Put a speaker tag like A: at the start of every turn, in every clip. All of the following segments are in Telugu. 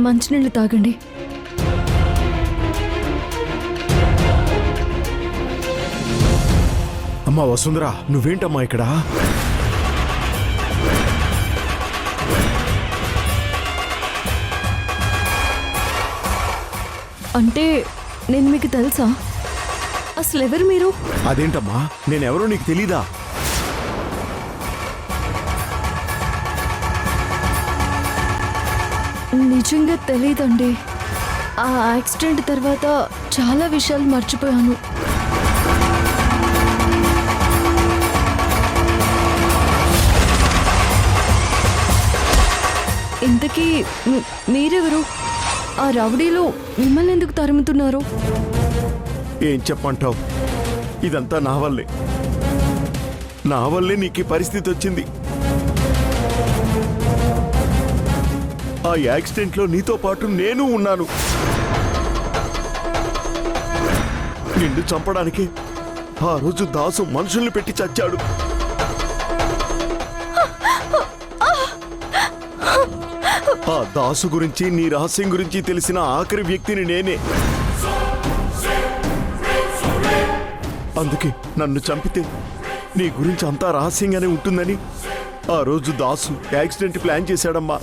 A: మంచినీళ్ళు తాగండి.
B: అమ్మా వసుంధరా, నువ్వేంటమ్మా ఇక్కడ?
A: అంటే నేను మీకు తెలుసా? అసలు ఎవరు మీరు?
B: అదేంటమ్మా, నేనెవరో నీకు తెలీదా?
A: నిజంగా తెలీదండి. ఆ యాక్సిడెంట్ తర్వాత చాలా విషయాలు మర్చిపోయాను. ఇంతకీ మీరెవరు? ఆ రౌడీలో మిమ్మల్ని ఎందుకు తరుముతున్నారు?
B: ఏం చెప్పంటావు? ఇదంతా నా వల్లే నీకు ఈ పరిస్థితి వచ్చింది. ఆ యాక్సిడెంట్లో నీతో పాటు నేను ఉన్నాను. నిన్ను చంపడానికి ఆ రోజు దాసు మనుషుల్ని పెట్టి చచ్చాడు. ఆ దాసు గురించి, నీ రహస్యం గురించి తెలిసిన ఆఖరి వ్యక్తిని నేనే. అందుకే నన్ను చంపితే నీ గురించి అంతా రహస్యంగానే ఉంటుందని ఆ రోజు దాసు యాక్సిడెంట్ ప్లాన్ చేశాడమ్మా.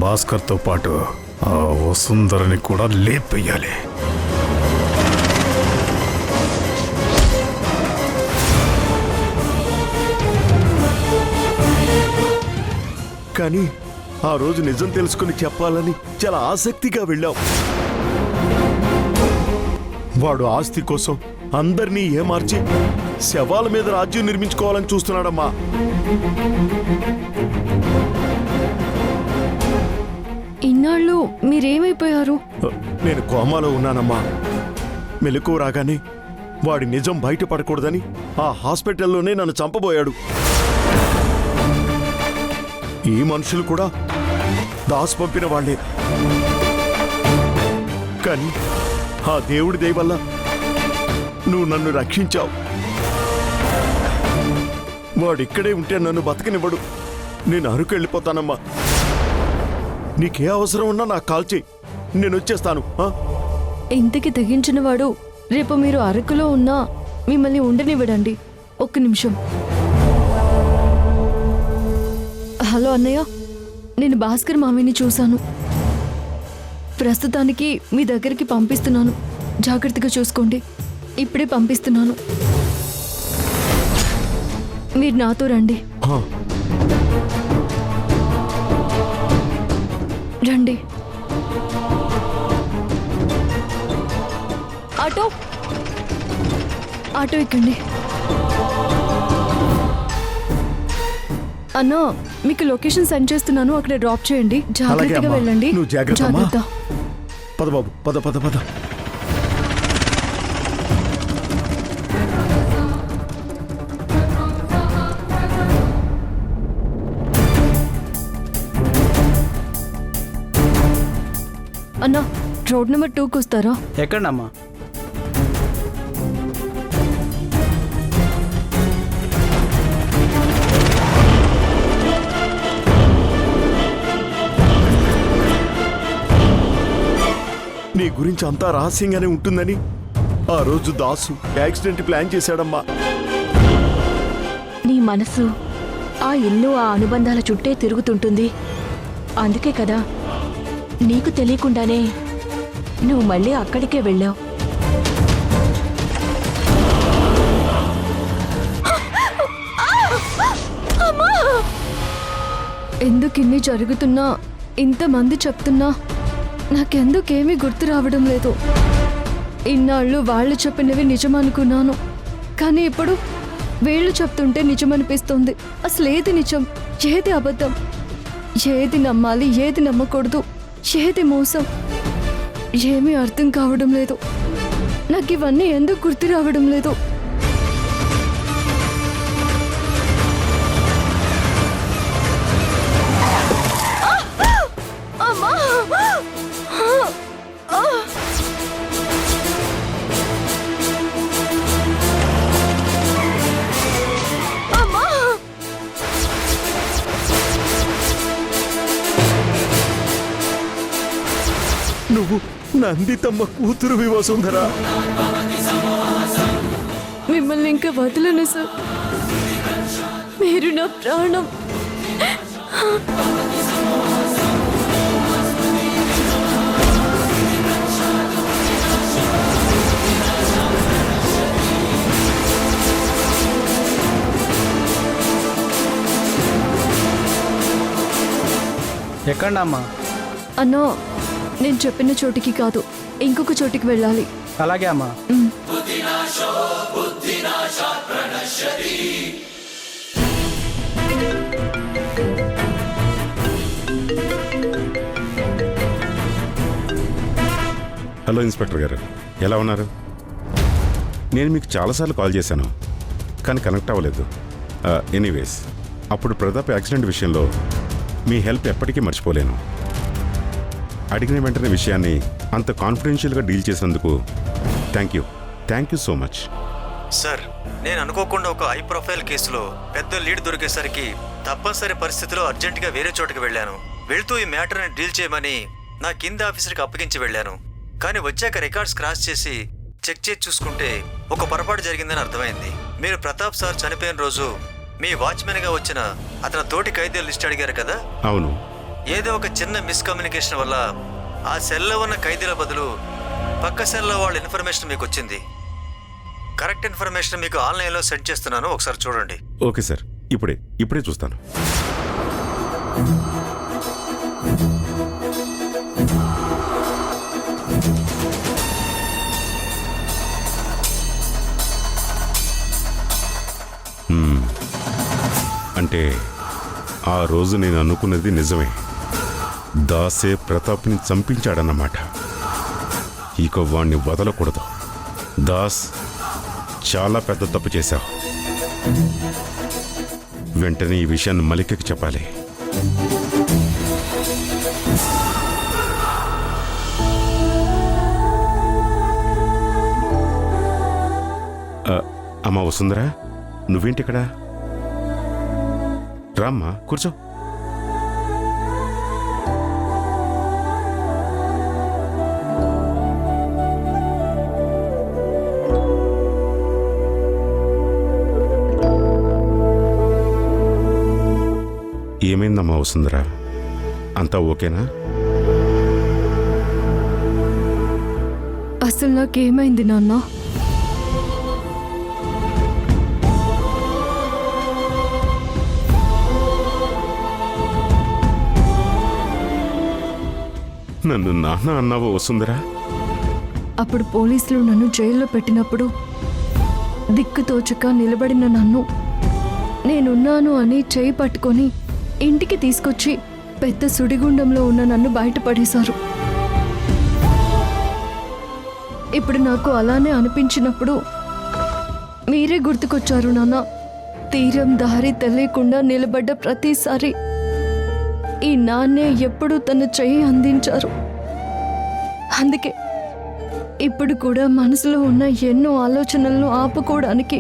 C: భాస్కర్తో పాటు ఆ వసుంధరని కూడా లేపేయాలి.
B: కానీ ఆ రోజు నిజం తెలుసుకుని చెప్పాలని చాలా ఆసక్తిగా వెళ్ళావు. వాడు ఆస్తి కోసం అందరినీ ఏమార్చి శవాల మీద రాజ్యం నిర్మించుకోవాలని చూస్తున్నాడమ్మా.
A: ఇన్నాళ్ళు మీరేమైపోయారు?
B: నేను కోమాలో ఉన్నానమ్మా. మెలకువ రాగానే వాడి నిజం బయటపడకూడదని ఆ హాస్పిటల్లోనే నన్ను చంపబోయాడు. ఈ మనుషులు కూడా దాసు పంపిన వాళ్లే. కానీ ఆ దేవుడి దయ వల్ల నువ్వు నన్ను రక్షించావు. వాడిక్కడే ఉంటే నన్ను బతకనివ్వడు. నేను అరకు వెళ్ళిపోతానమ్మా. నీకే అవసరం ఉన్నా నాకు కాల్ చేయి, నేను వచ్చేస్తాను.
A: ఇంతకి తెగించిన వాడు రేపు మీరు అరకులో ఉన్నా మిమ్మల్ని ఉండనివ్వడండి. ఒక్క నిమిషం. హలో అన్నయ్య, నేను భాస్కర్ మామిని చూశాను. ప్రస్తుతానికి మీ దగ్గరికి పంపిస్తున్నాను. జాగ్రత్తగా చూసుకోండి. ఇప్పుడే పంపిస్తున్నాను. మీరు నాతో రండి. రండి. ఆటో ఆటో ఎక్కండి. అన్నా, మీకు లొకేషన్ సెండ్ చేస్తున్నాను, అక్కడ డ్రాప్ చేయండి. జాగ్రత్తగా వెళ్ళండి.
B: నువ్వు జాగ్రత్త. పద బాబు, పద పద పద.
A: అన్నా, రోడ్ నెంబర్ 2కి వస్తారా?
D: ఎక్కడమ్మా?
B: నీ గురించి అంతా రహస్యంగానే ఉంటుందని ఆ రోజు దాసు యాక్సిడెంట్ ప్లాన్ చేశాడమ్మా.
E: నీ మనసు ఆ ఇల్లు, ఆ అనుబంధాల చుట్టే తిరుగుతుంటుంది. అందుకే కదా నీకు తెలియకుండానే నువ్వు మళ్ళీ అక్కడికే వెళ్ళావు.
A: ఎందుకు ఇన్ని జరుగుతున్నా, ఇంతమంది చెప్తున్నా నాకెందుకేమీ గుర్తు రావడం లేదు. ఇన్నాళ్ళు వాళ్ళు చెప్పినవి నిజమనుకున్నాను, కానీ ఇప్పుడు వీళ్ళు చెప్తుంటే నిజమనిపిస్తుంది. అసలు ఏది నిజం, ఏది అబద్ధం, ఏది నమ్మాలి, ఏది నమ్మకూడదు, ఏది మోసం, ఏమీ అర్థం కావడం లేదు. నాకు ఇవన్నీ ఎందుకు గుర్తు రావడం లేదు? అమ్మా!
B: నువ్వు నందితమ్మ కూతురువి వసుంధరా.
A: మిమ్మల్ని ఇంకా వదలను సార్. మీరు నా ప్రాణం.
D: ఎక్కడమ్మా?
A: అన్నా, నేను చెప్పిన చోటికి కాదు, ఇంకొక చోటికి వెళ్ళాలి.
D: అలాగే అమ్మా.
F: హలో ఇన్స్పెక్టర్ గారు, ఎలా ఉన్నారు? నేను మీకు చాలాసార్లు కాల్ చేశాను కానీ కనెక్ట్ అవ్వలేదు. ఎనీవేస్, అప్పుడు ప్రతాప్ యాక్సిడెంట్ విషయంలో మీ హెల్ప్ ఎప్పటికీ మర్చిపోలేను. అడిగిన వెంటనే విషయాన్ని అంత కాన్ఫిడెన్షియల్గా డీల్ చేసినందుకు thank you so much.
G: Sir, నేను అనుకోకుండా ఒక హై ప్రొఫైల్ కేసులో పెద్ద లీడ్ దొరికేసరికి తప్పనిసరి పరిస్థితిలో అర్జెంటుగా వేరే చోటుకి వెళ్ళాను. వెళ్తూ ఈ మ్యాటర్ని డీల్ చేయమని నా కింద ఆఫీసర్కి అప్పగించి వెళ్ళాను. కానీ వచ్చాక రికార్డ్స్ క్రాస్ చేసి చెక్ చేసి చూసుకుంటే ఒక పొరపాటు జరిగిందని అర్థమైంది. మీరు ప్రతాప్ సార్ చనిపోయిన రోజు మీ వాచ్మెన్గా వచ్చిన అతని తోటి ఖైదీల లిస్ట్ అడిగారు కదా?
F: అవును.
G: ఏదో ఒక చిన్న మిస్కమ్యూనికేషన్ వల్ల ఆ సెల్లో ఉన్న ఖైదీల బదులు పక్క సెల్లో వాళ్ళ ఇన్ఫర్మేషన్ మీకు వచ్చింది. కరెక్ట్ ఇన్ఫర్మేషన్ మీకు ఆన్లైన్లో సెండ్ చేస్తున్నాను, ఒకసారి చూడండి.
F: ఓకే సార్, ఇప్పుడే చూస్తాను. అంటే ఆ రోజు నేను అనుకున్నది నిజమే. దాసే ప్రతాప్ని చంపించాడన్నమాట. ఇక వాణ్ణి వదలకూడదు. దాస్, చాలా పెద్ద తప్పు చేశావు. వెంటనే ఈ విషయాన్ని మలికకి చెప్పాలి. అమ్మా వసుంధరా, నువ్వేంటి ఇక్కడ? రామ్మా, కూర్చో. ఏమైందమ్మా వసుంధరా, అంతా ఓకేనా?
A: అసలు నాకేమైంది నాన్న?
F: నన్ను నాన్న అన్నావో వసుంధరా?
A: అప్పుడు పోలీసులు నన్ను జైల్లో పెట్టినప్పుడు దిక్కు తోచక నిలబడిన నన్ను నేనున్నాను అని చేయి పట్టుకొని ఇంటికి తీసుకొచ్చి పెద్ద సుడిగుండంలో ఉన్న నన్ను బయటపడేశారు. ఇప్పుడు నాకు అలానే అనిపించినప్పుడు మీరే గుర్తుకొచ్చారు నాన్న. తీరం దారి తెలియకుండా నిలబడ్డ ప్రతిసారి ఈ నాన్నే ఎప్పుడూ తన చెయ్యి అందించారు. అందుకే ఇప్పుడు కూడా మనసులో ఉన్న ఎన్నో ఆలోచనలను ఆపుకోవడానికి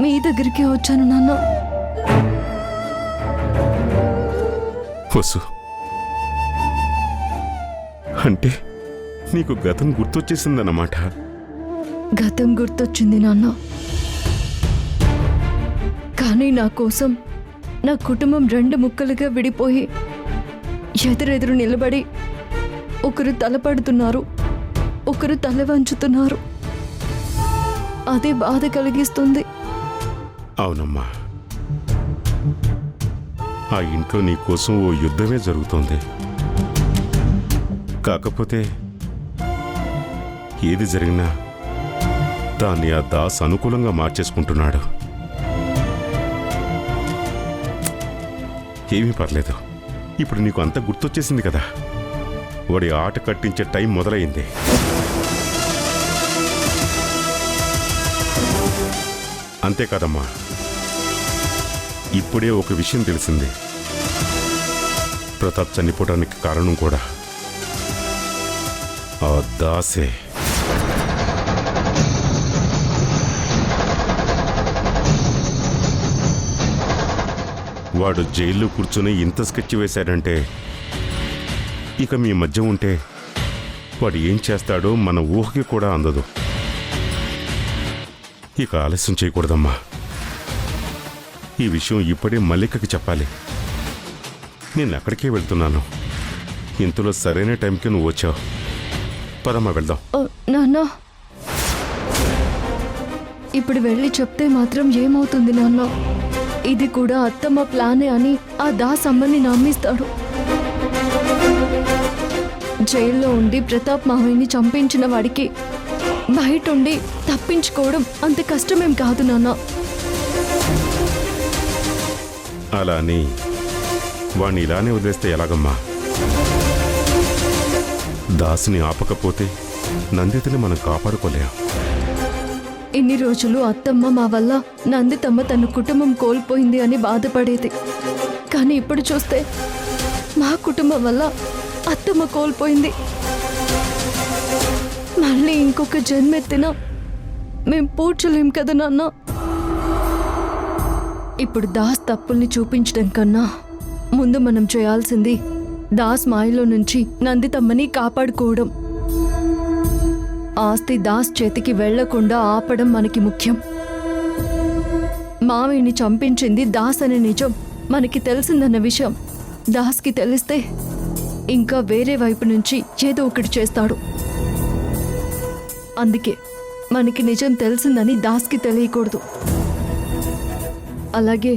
A: మీ దగ్గరికి వచ్చాను నాన్న.
F: వసు, అంటే నీకు గతం గుర్తొచ్చేసిందన్నమాట.
A: గతం గుర్తొచ్చింది నాన్న, కానీ నా కోసం నా కుటుంబం రెండు ముక్కలుగా విడిపోయి ఎదురెదురు నిలబడి ఒకరు తలపడుతున్నారు, ఒకరు తల వంచుతున్నారు. అదే బాధ కలిగిస్తుంది.
F: అవునమ్మా, ఆ ఇంట్లో నీ కోసం ఓ యుద్ధమే జరుగుతోంది. కాకపోతే ఏది జరిగినా దాన్ని ఆ దాస్ అనుకూలంగా మార్చేసుకుంటున్నాడు. ఏమీ పర్లేదు, ఇప్పుడు నీకు అంత గుర్తొచ్చేసింది కదా. వాడి ఆట కట్టించే టైం మొదలైంది. అంతేకాదమ్మా, ఇప్పుడే ఒక విషయం తెలిసింది. ప్రతాప్ చనిపోవడానికి కారణం కూడా ఆ దాసే. వాడు జైల్లో కూర్చొని ఇంత స్కెచ్ వేశాడంటే ఇక మీ మధ్య ఉంటే వాడు ఏం చేస్తాడో మన ఊహకి కూడా అందదు. ఇక ఆలస్యం చేయకూడదమ్మా. ఈ విషయం ఇప్పుడే మల్లికకి చెప్పాలి. నేను అక్కడికే వెళ్తున్నాను. ఇంతలో సరైన టైంకి నువ్వు వచ్చావు. పదమ్మా వెళ్దాం.
A: నాన్న, ఇప్పుడు వెళ్ళి చెప్తే మాత్రం ఏమవుతుంది నాన్న? ఇది కూడా అత్తమ్మ ప్లానే అని ఆ దాస్ అమ్మని నమ్మిస్తాడు. జైల్లో ఉండి ప్రతాప్ మావయ్యని చంపించిన వాడికి బయట ఉండి తప్పించుకోవడం అంత కష్టమేం కాదు నాన్న.
F: అలా అని వాణ్ణి ఇలానే వదిలేస్తే ఎలాగమ్మా? దాసుని ఆపకపోతే నందితని మనం కాపాడుకోలేం.
A: ఇన్ని రోజులు అత్తమ్మ మా వల్ల నందితమ్మ తన కుటుంబం కోల్పోయింది అని బాధపడేది. కానీ ఇప్పుడు చూస్తే మా కుటుంబం వల్ల అత్తమ్మ కోల్పోయింది. మళ్ళీ ఇంకొక జన్మెత్తినా మేం పూడ్చలేం కదా నాన్న. ఇప్పుడు దాస్ తప్పుల్ని చూపించడం కన్నా ముందు మనం చేయాల్సింది దాస్ మాయలో నుంచి నందితమ్మని కాపాడుకోవడం. ఆస్తి దాస్ చేతికి వెళ్లకుండా ఆపడం మనకి ముఖ్యం. మావయ్యని చంపించింది దాస్ అనే నిజం మనకి తెలిసిందన్న విషయం దాస్కి తెలిస్తే ఇంకా వేరే వైపు నుంచి ఏదో ఒకటి చేస్తాడు. అందుకే మనకి నిజం తెలిసిందని దాస్కి తెలియకూడదు. అలాగే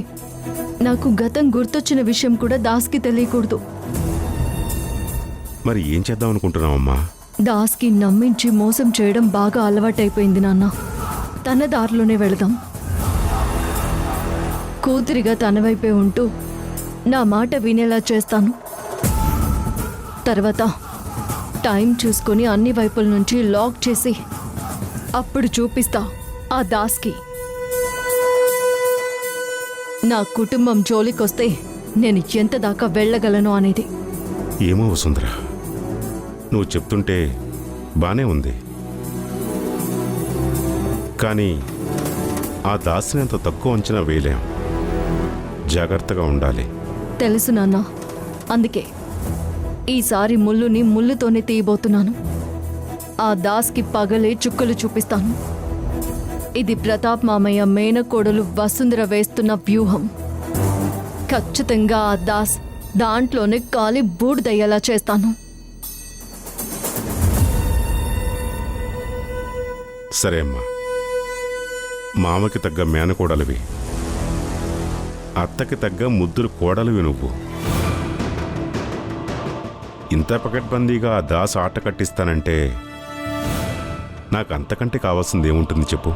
A: నాకు గతం గుర్తొచ్చిన విషయం కూడా దాస్కి తెలియకూడదు.
F: మరి ఏం చేద్దాం అనుకుంటున్నావమ్మా?
A: దాస్కి నమ్మించి మోసం చేయడం బాగా అలవాటైపోయింది నాన్న. తన దారిలోనే వెళదాం. కూతురిగా తన వైపే ఉంటూ నా మాట వినేలా చేస్తాను. తర్వాత టైం చూసుకొని అన్ని వైపుల నుంచి లాక్ చేసి అప్పుడు చూపిస్తా ఆ దాస్కి నా కుటుంబం జోలికొస్తే నేను ఎంత దాకా వెళ్ళగలను అనేది.
F: ఏమో వసుంధరా, నువ్వు చెప్తుంటే బానే ఉంది. కానీ ఆ దాసిని అంత తక్కువ అంచనా వేయలేం. జాగ్రత్తగా ఉండాలి.
A: తెలుసు నాన్న. అందుకే ఈసారి ముళ్ళుని ముళ్ళుతోనే తీయబోతున్నాను. ఆ దాస్కి పగలే చుక్కలు చూపిస్తాను. ఇది ప్రతాప్ మామయ్య మేనకోడలు వసుంధర వేస్తున్న వ్యూహం. ఖచ్చితంగా ఆ దాస్ దాంట్లోనే కాలి బూడిదయ్యేలా చేస్తాను.
F: సరే అమ్మా, మామకి తగ్గ మేనకోడలివి, అత్తకి తగ్గ ముద్దురు కోడలివి నువ్వు. ఇంత పకడ్బందీగా ఆ దాస్ ఆట కట్టిస్తానంటే నాకు అంతకంటే కావాల్సింది ఏముంటుంది చెప్పు?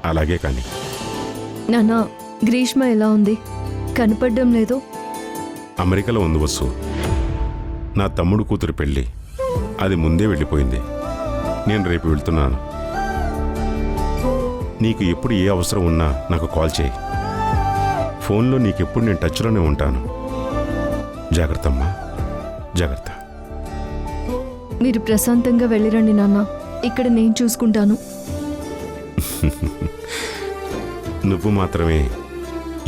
F: అలాగే కానీ.
A: నాన్న, గ్రీష్మ ఎలా ఉంది? కనపడడం లేదు.
F: అమెరికాలో ఉంది వసు. నా తమ్ముడు కూతురు పెళ్ళి, అది ముందే వెళ్ళిపోయింది. నేను రేపు వెళ్తున్నాను. నీకు ఎప్పుడు ఏ అవసరం ఉన్నా నాకు కాల్ చేయి. ఫోన్లో నీకెప్పుడు నేను టచ్లోనే ఉంటాను. జాగ్రత్త అమ్మా, జాగ్రత్త.
A: మీరు ప్రశాంతంగా వెళ్ళిరండి నాన్న. ఇక్కడ నేను చూసుకుంటాను.
F: నువ్వు మాత్రమే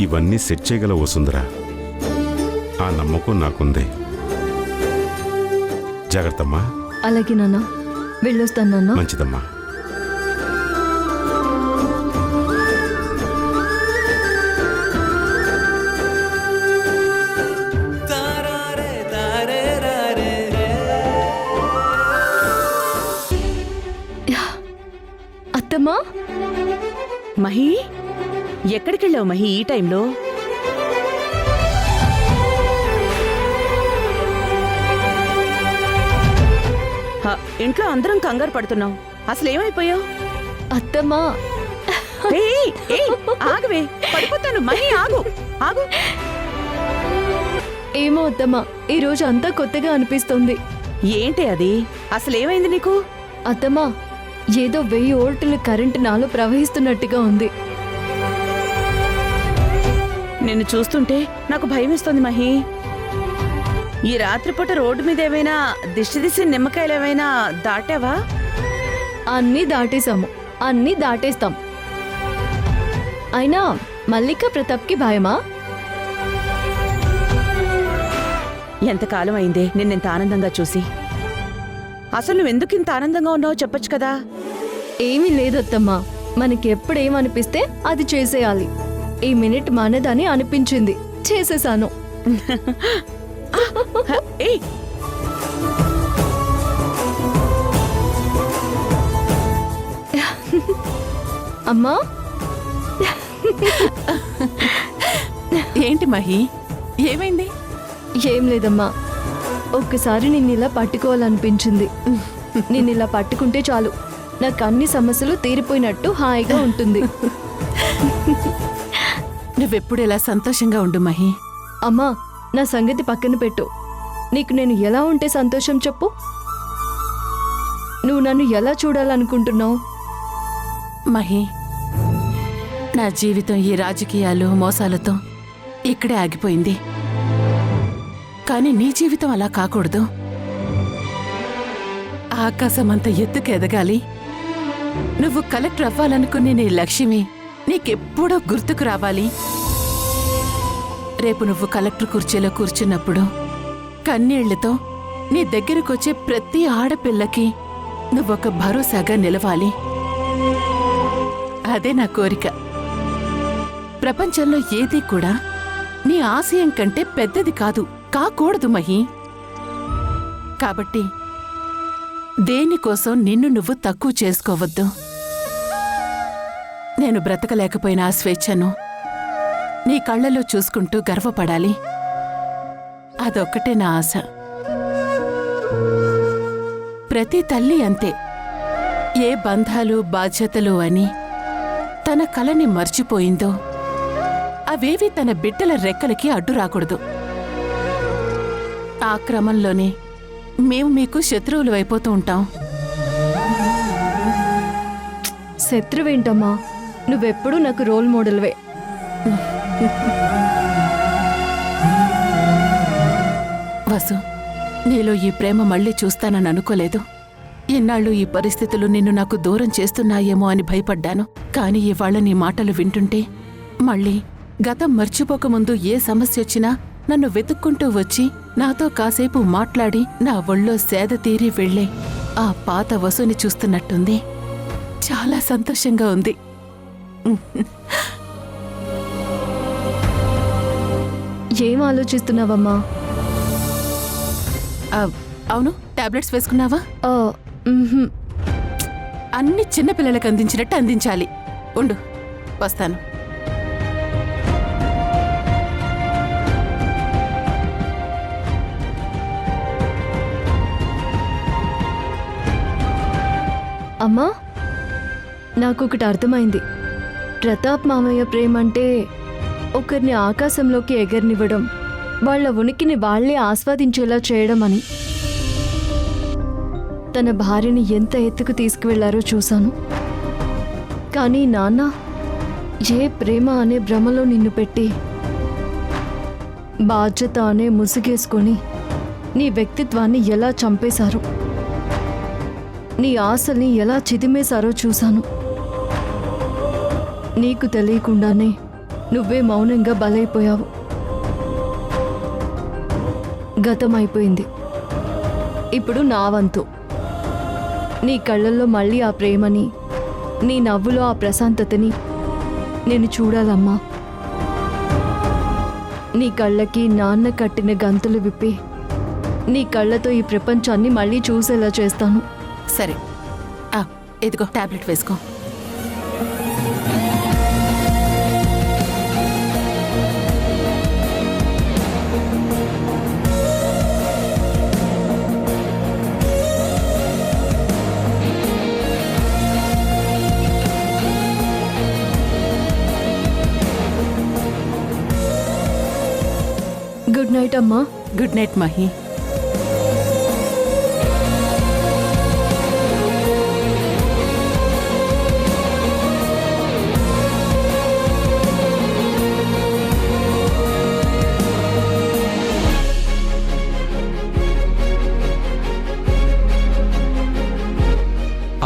F: ఇవన్నీ సెట్ చేయగలవు వసుంధరా. ఆ నమ్మకం నాకుంది. జాగ్రత్తమ్మా.
A: అలాగే నాన్న, వెళ్ళొస్తాను నాన్న.
F: మంచిదమ్మా.
A: అత్తమ్మా,
D: మహి, ఎక్కడికెళ్ళావు మహి ఈ టైంలో? ఇంట్లో అందరం కంగారు పడుతున్నావు. అసలేమైపోయావు?
A: అత్తమ్మా.
D: ఏయ్, ఏయ్, ఆగవే, పడిపోతాను. మహి ఆగు, ఆగు.
A: ఏమో అత్తమ్మా, ఈ రోజు అంతా కొత్తగా అనిపిస్తుంది.
D: ఏంటి అది? అసలేమైంది నీకు?
A: అత్తమ్మా, ఏదో 1000 వోల్టుల కరెంటు నాలో ప్రవహిస్తున్నట్టుగా ఉంది.
D: నిన్ను చూస్తుంటే నాకు భయమేస్తోంది మహి. ఈ రాత్రిపూట రోడ్డు మీద ఏమైనా దిష్టి నిమ్మకాయలు ఏమైనా దాటావా?
A: అన్నీ దాటేశాము, అన్నీ దాటేస్తాం. అయినా మల్లిక ప్రతాప్కి భయమా?
D: ఎంతకాలం అయిందే నిన్నెంత ఆనందంగా చూసి. అసలు నువ్వెందుకు ఇంత ఆనందంగా ఉన్నావో చెప్పొచ్చు కదా.
A: ఏమీ లేదత్తమ్మా, మనకి ఎప్పుడేమనిపిస్తే అది చేసేయాలి. ఈ మినిట్ మనదని అనిపించింది, చేసేసాను.
D: ఏయ్,
A: అమ్మా,
H: ఏంటి మహి, ఏమైంది?
A: ఏం లేదమ్మా, ఒక్కసారి నిన్నిలా పట్టుకోవాలనిపించింది. నిన్నిలా పట్టుకుంటే చాలు, నాకు అన్ని సమస్యలు తీరిపోయినట్టు హాయిగా ఉంటుంది.
H: నువ్వెప్పుడు ఇలా సంతోషంగా ఉండు మహి.
A: అమ్మా, నా సంగతి పక్కన పెట్టు. నీకు నేను ఎలా ఉంటే సంతోషం చెప్పు? నువ్వు నన్ను ఎలా చూడాలనుకుంటున్నావు?
H: మహి, నా జీవితం ఈ రాజకీయాలు మోసాలతో ఇక్కడే ఆగిపోయింది. కానీ నీ జీవితం అలా కాకూడదు. ఆకాశం అంత ఎత్తుకు ఎదగాలి. నువ్వు కలెక్టర్ అవ్వాలనుకునే నీ లక్ష్యమే నీకెప్పుడో గుర్తుకు రావాలి. రేపు నువ్వు కలెక్టర్ కుర్చీలో కూర్చున్నప్పుడు కన్నీళ్లతో నీ దగ్గరకొచ్చే ప్రతి ఆడపిల్లకి నువ్వొక భరోసాగా నిలవాలి. అదే నా కోరిక. ప్రపంచంలో ఏదీ కూడా నీ ఆశయం కంటే పెద్దది కాదు, కాకూడదు మహి. కాబట్టి దేనికోసం నిన్ను నువ్వు తక్కువ చేసుకోవద్దు. నేను బ్రతకలేకపోయిన ఆ స్వేచ్ఛను నీ కళ్ళలో చూసుకుంటూ గర్వపడాలి. అదొక్కటే నా ఆశ. ప్రతి తల్లి అంతే. ఏ బంధాలు బాధ్యతలు అని తన కలని మర్చిపోయిందో అవేవి తన బిడ్డల రెక్కలకి అడ్డు రాకూడదు. ఆ క్రమంలోనే మేము మీకు శత్రువులు అయిపోతూ ఉంటాం.
A: శత్రువేంటమ్మా, నువ్వెప్పుడూ నాకు రోల్ మోడల్వే.
H: వసు, నీలో ఈ ప్రేమ మళ్ళీ చూస్తానని అనుకోలేదు. ఇన్నాళ్ళు ఈ పరిస్థితులు నిన్ను నాకు దూరం చేస్తున్నాయేమో అని భయపడ్డాను. కానీ ఇవాళ నీ మాటలు వింటుంటే మళ్ళీ గతం మర్చిపోకముందు ఏ సమస్య వచ్చినా నన్ను వెతుక్కుంటూ వచ్చి నాతో కాసేపు మాట్లాడి నా ఒళ్ళో సేద తీరి వెళ్లే ఆ పాత వసుని చూస్తున్నట్టుంది. చాలా సంతోషంగా ఉంది.
A: ఏం ఆలోచిస్తున్నావమ్మా?
H: అవును, టాబ్లెట్స్ వేసుకున్నావా?
A: ఆ, మ్హూ.
H: అన్ని చిన్నపిల్లలకు అందించినట్టు అందించాలి. ఉండు, వస్తాను.
A: అమ్మా, నాకొకటి అర్థమైంది. ప్రతాప్ మామయ్య ప్రేమ అంటే ఒకరిని ఆకాశంలోకి ఎగరనివ్వడం, వాళ్ళ ఉనికిని వాళ్లే ఆస్వాదించేలా చేయడం అని. తన భార్యని ఎంత ఎత్తుకు తీసుకువెళ్లారో చూశాను. కానీ నాన్న ఏ ప్రేమ అనే భ్రమలో నిన్ను పెట్టి బాధ్యత అనే ముసుగేసుకొని నీ వ్యక్తిత్వాన్ని ఎలా చంపేశారు, నీ ఆశల్ని ఎలా చిదిమేశారో చూశాను. నీకు తెలియకుండానే నువ్వే మౌనంగా బలైపోయావు. గతమైపోయింది, ఇప్పుడు నా వంతు. నీ కళ్ళల్లో మళ్ళీ ఆ ప్రేమని, నీ నవ్వులో ఆ ప్రశాంతతని నేను చూడాలమ్మా. నీ కళ్ళకి నాన్న కట్టిన గంతులు విప్పి నీ కళ్ళతో ఈ ప్రపంచాన్ని మళ్ళీ చూసేలా చేస్తాను.
H: సరే, ఇదిగో టాబ్లెట్ వేసుకో.
A: గుడ్ నైట్ అమ్మా.
H: Good night Mahi.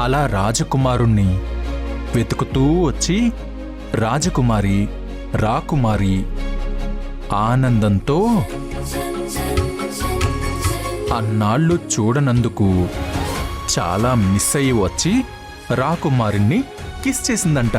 I: అలా రాజకుమారుణ్ణి వెతుకుతూ వచ్చి రాజకుమారి రాకుమారి ఆనందంతో అన్నాళ్ళు చూడనందుకు చాలా మిస్ అయ్యి వచ్చి రాకుమారుణ్ణి కిస్ చేసిందంట.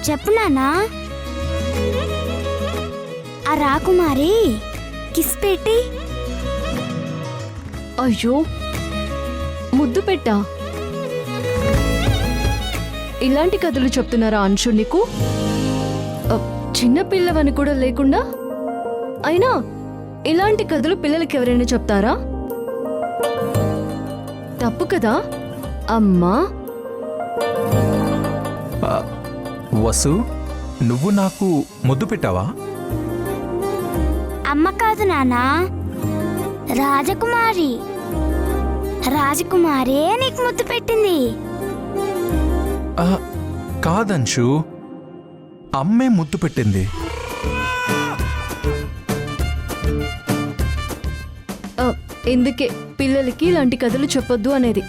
J: చెప్పు నాన్నా. ఆ రాకుమారి కిస్ పెట్టి
A: అయ్యో ముద్దు పెట్టా. ఇలాంటి కథలు చెప్తున్నారా అంశు నీకు? చిన్నపిల్లవని కూడా లేకుండా. అయినా ఇలాంటి కథలు పిల్లలకి ఎవరైనా చెప్తారా? తప్పు కదా అమ్మా.
I: వసు, నువ్వు నాకు ముద్దు పెట్టావా?
J: అమ్మ కాదు నాన్నా, రాజకుమారి. రాజకుమారే నీకు ముద్దు పెట్టింది.
I: కాదంశు, అమ్మే ముద్దు పెట్టింది.
A: ఎందుకే పిల్లలకి ఇలాంటి కథలు చెప్పొద్దు అనేది.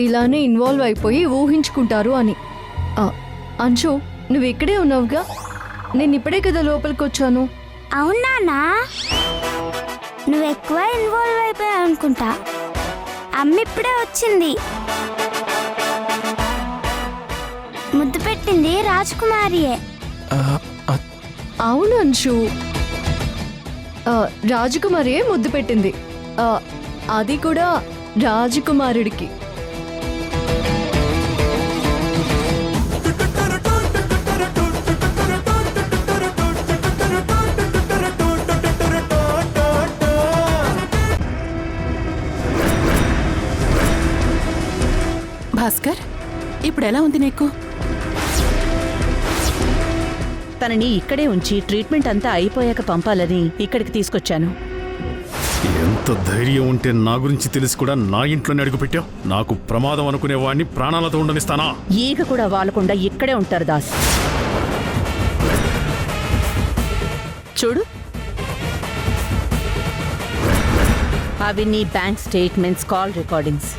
A: ఇలానే ఇన్వాల్వ్ అయిపోయి ఊహించుకుంటారు అని. అంశు, నువ్వు ఇక్కడే ఉన్నావుగా, నేను ఇప్పుడే కదా లోపలికి వచ్చాను.
J: అవునా? నువ్వు ఎక్కువ ఇన్వాల్వ్ అయిపోయావు అనుకుంటా. అమ్మ ఇప్పుడే వచ్చింది. ముద్దు పెట్టింది రాజకుమారియే.
A: అవును అంశు, రాజకుమారియే ముద్దు పెట్టింది. అది కూడా రాజకుమారుడికి.
H: భాస్కర్, ఇప్పుడు ఎలా ఉంది నీకు?
D: తనని ఇక్కడే ఉంచి ట్రీట్మెంట్ అంతా అయిపోయాక పంపాలని ఇక్కడికి తీసుకొచ్చాను.
C: ఎంత ధైర్యం ఉంటే నా గురించి తెలిసి కూడా నా ఇంట్లోనే అడుగుపెట్టావు? నాకు ప్రమాదం అనుకునేవాడిని ప్రాణాలతో ఉండనిస్తానా?
D: ఈగ కూడా వాలకుండా ఇక్కడే ఉంటారు దాస్. చూడు, అవి నీ బ్యాంక్ స్టేట్మెంట్స్, కాల్ రికార్డింగ్స్.